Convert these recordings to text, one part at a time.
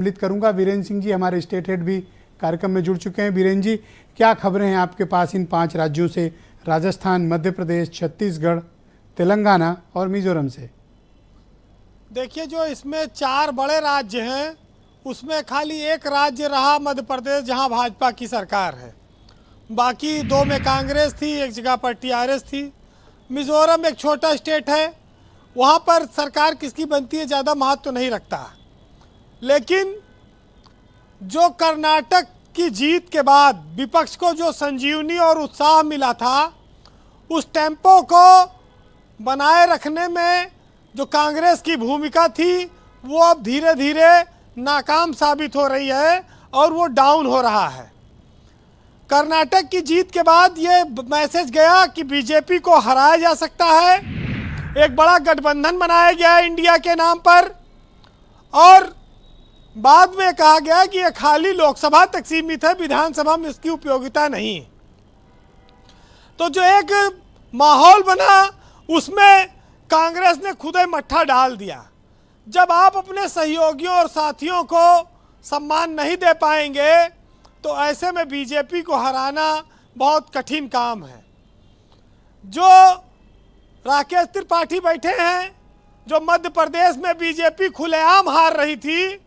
सम्मिलित करूंगा। वीरेंद्र सिंह जी हमारे स्टेट हेड भी कार्यक्रम में जुड़ चुके हैं। वीरेंद्र जी, क्या खबरें हैं आपके पास इन 5 राज्यों से, राजस्थान, मध्य प्रदेश, छत्तीसगढ़, तेलंगाना और मिजोरम से? देखिए, जो इसमें 4 बड़े राज्य हैं उसमें खाली एक राज्य रहा मध्य प्रदेश, जहां भाजपा की सरकार है। बाकी 2 में कांग्रेस थी, एक जगह पर टीआरएस थी। मिजोरम एक छोटा स्टेट है, वहां पर सरकार किसकी बनती है ज़्यादा महत्व तो नहीं रखता। लेकिन जो कर्नाटक की जीत के बाद विपक्ष को जो संजीवनी और उत्साह मिला था, उस टेम्पो को बनाए रखने में जो कांग्रेस की भूमिका थी वो अब धीरे धीरे नाकाम साबित हो रही है और वो डाउन हो रहा है। कर्नाटक की जीत के बाद ये मैसेज गया कि बीजेपी को हराया जा सकता है। एक बड़ा गठबंधन बनाया गया इंडिया के नाम पर और बाद में कहा गया कि ये खाली लोकसभा तक सीमित है, विधानसभा में इसकी उपयोगिता नहीं। तो जो एक माहौल बना उसमें कांग्रेस ने खुद ही मट्ठा डाल दिया। जब आप अपने सहयोगियों और साथियों को सम्मान नहीं दे पाएंगे तो ऐसे में बीजेपी को हराना बहुत कठिन काम है। जो राकेश त्रिपाठी बैठे हैं, जो मध्य प्रदेश में बीजेपी खुलेआम हार रही थी,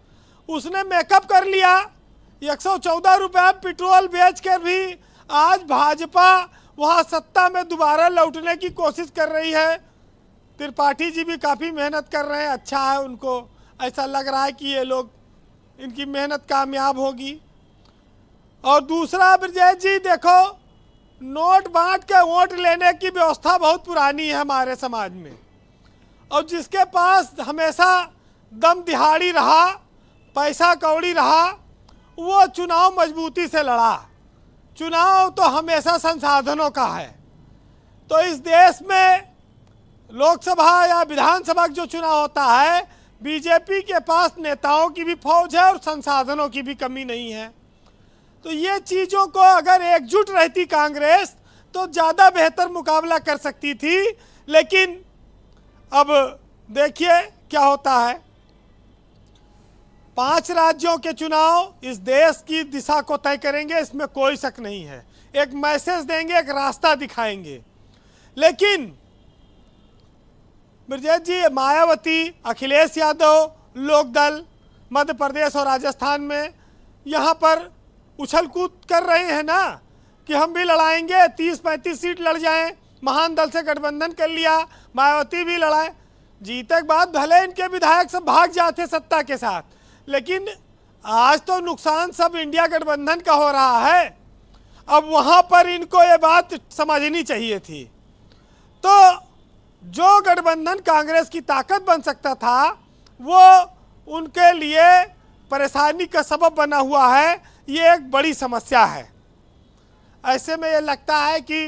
उसने मेकअप कर लिया। 114 रुपये पेट्रोल बेच कर भी आज भाजपा वहाँ सत्ता में दोबारा लौटने की कोशिश कर रही है। त्रिपाठी जी भी काफ़ी मेहनत कर रहे हैं, अच्छा है, उनको ऐसा लग रहा है कि ये लोग, इनकी मेहनत कामयाब होगी। और दूसरा, ब्रजेश जी देखो, नोट बांट के वोट लेने की व्यवस्था बहुत पुरानी है हमारे समाज में, और जिसके पास हमेशा दम दिहाड़ी रहा, पैसा कौड़ी रहा, वो चुनाव मजबूती से लड़ा। चुनाव तो हमेशा संसाधनों का है। तो इस देश में लोकसभा या विधानसभा जो चुनाव होता है, बीजेपी के पास नेताओं की भी फौज है और संसाधनों की भी कमी नहीं है। तो ये चीज़ों को अगर एकजुट रहती कांग्रेस तो ज़्यादा बेहतर मुकाबला कर सकती थी। लेकिन अब देखिए क्या होता है। 5 राज्यों के चुनाव इस देश की दिशा को तय करेंगे, इसमें कोई शक नहीं है। एक मैसेज देंगे, एक रास्ता दिखाएंगे। लेकिन ब्रजेश जी, मायावती, अखिलेश यादव, लोकदल मध्य प्रदेश और राजस्थान में यहाँ पर उछल कूद कर रहे हैं ना कि हम भी लड़ाएंगे, 30-35 सीट लड़ जाएं। महान दल से गठबंधन कर लिया, मायावती भी लड़ाए। जीते के बाद भले इनके विधायक सब भाग जाते सत्ता के साथ, लेकिन आज तो नुकसान सब इंडिया गठबंधन का हो रहा है। अब वहाँ पर इनको ये बात समझनी चाहिए थी। तो जो गठबंधन कांग्रेस की ताकत बन सकता था वो उनके लिए परेशानी का सबब बना हुआ है। ये एक बड़ी समस्या है। ऐसे में ये लगता है कि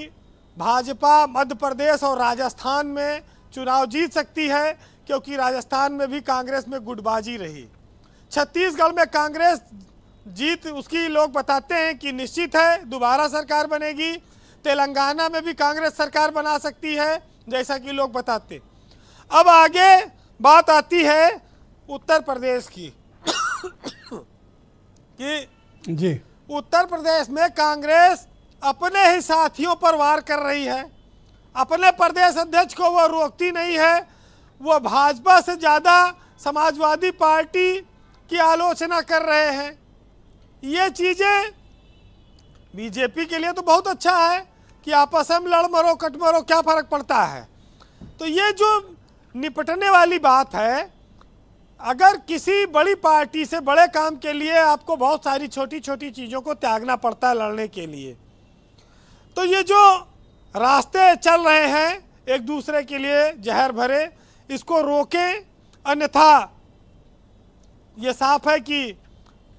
भाजपा मध्य प्रदेश और राजस्थान में चुनाव जीत सकती है, क्योंकि राजस्थान में भी कांग्रेस में गुटबाजी रही। छत्तीसगढ़ में कांग्रेस जीत उसकी लोग बताते हैं कि निश्चित है, दोबारा सरकार बनेगी। तेलंगाना में भी कांग्रेस सरकार बना सकती है, जैसा कि लोग बताते। अब आगे बात आती है उत्तर प्रदेश की कि जी, उत्तर प्रदेश में कांग्रेस अपने ही साथियों पर वार कर रही है। अपने प्रदेश अध्यक्ष को वो रोकती नहीं है। वो भाजपा से ज़्यादा समाजवादी पार्टी की आलोचना कर रहे हैं। ये चीज़ें बीजेपी के लिए तो बहुत अच्छा है कि आपस में लड़ मरो कट मरो, क्या फ़र्क पड़ता है। तो ये जो निपटने वाली बात है, अगर किसी बड़ी पार्टी से बड़े काम के लिए आपको बहुत सारी छोटी छोटी चीज़ों को त्यागना पड़ता है लड़ने के लिए, तो ये जो रास्ते चल रहे हैं एक दूसरे के लिए जहर भरे, इसको रोकें। अन्यथा ये साफ है कि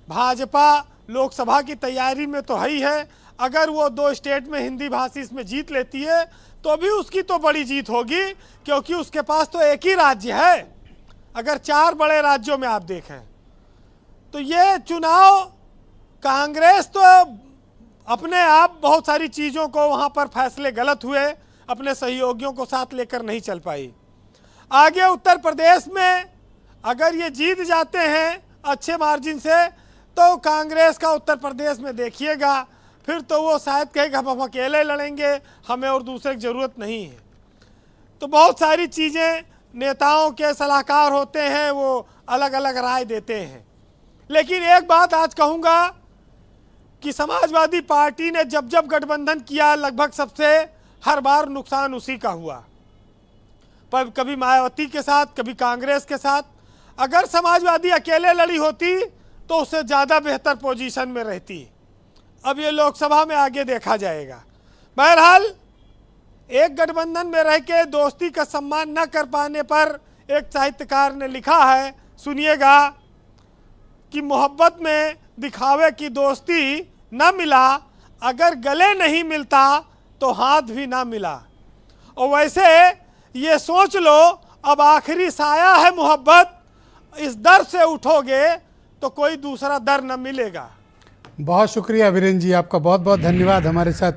भाजपा लोकसभा की तैयारी में तो है ही है। अगर वो 2 स्टेट में हिंदी भाषी इसमें जीत लेती है तो भी उसकी तो बड़ी जीत होगी, क्योंकि उसके पास तो एक ही राज्य है। अगर 4 बड़े राज्यों में आप देखें तो ये चुनाव कांग्रेस तो अपने आप बहुत सारी चीज़ों को वहाँ पर फैसले गलत हुए, अपने सहयोगियों को साथ लेकर नहीं चल पाई। आगे उत्तर प्रदेश में अगर ये जीत जाते हैं अच्छे मार्जिन से, तो कांग्रेस का उत्तर प्रदेश में देखिएगा, फिर तो वो शायद कहेगा हम अकेले लड़ेंगे, हमें और दूसरे की ज़रूरत नहीं है। तो बहुत सारी चीज़ें, नेताओं के सलाहकार होते हैं, वो अलग अलग राय देते हैं। लेकिन एक बात आज कहूँगा कि समाजवादी पार्टी ने जब जब गठबंधन किया, लगभग सबसे हर बार नुकसान उसी का हुआ, पर कभी मायावती के साथ, कभी कांग्रेस के साथ। अगर समाजवादी अकेले लड़ी होती तो उससे ज़्यादा बेहतर पोजीशन में रहती। अब ये लोकसभा में आगे देखा जाएगा। बहरहाल एक गठबंधन में रह के दोस्ती का सम्मान न कर पाने पर एक साहित्यकार ने लिखा है, सुनिएगा, कि मोहब्बत में दिखावे की दोस्ती न मिला, अगर गले नहीं मिलता तो हाथ भी ना मिला। और वैसे ये सोच लो, अब आखिरी साया है मोहब्बत, इस दर से उठोगे तो कोई दूसरा दर न मिलेगा। बहुत शुक्रिया वीरेंद्र जी, आपका बहुत बहुत धन्यवाद हमारे साथ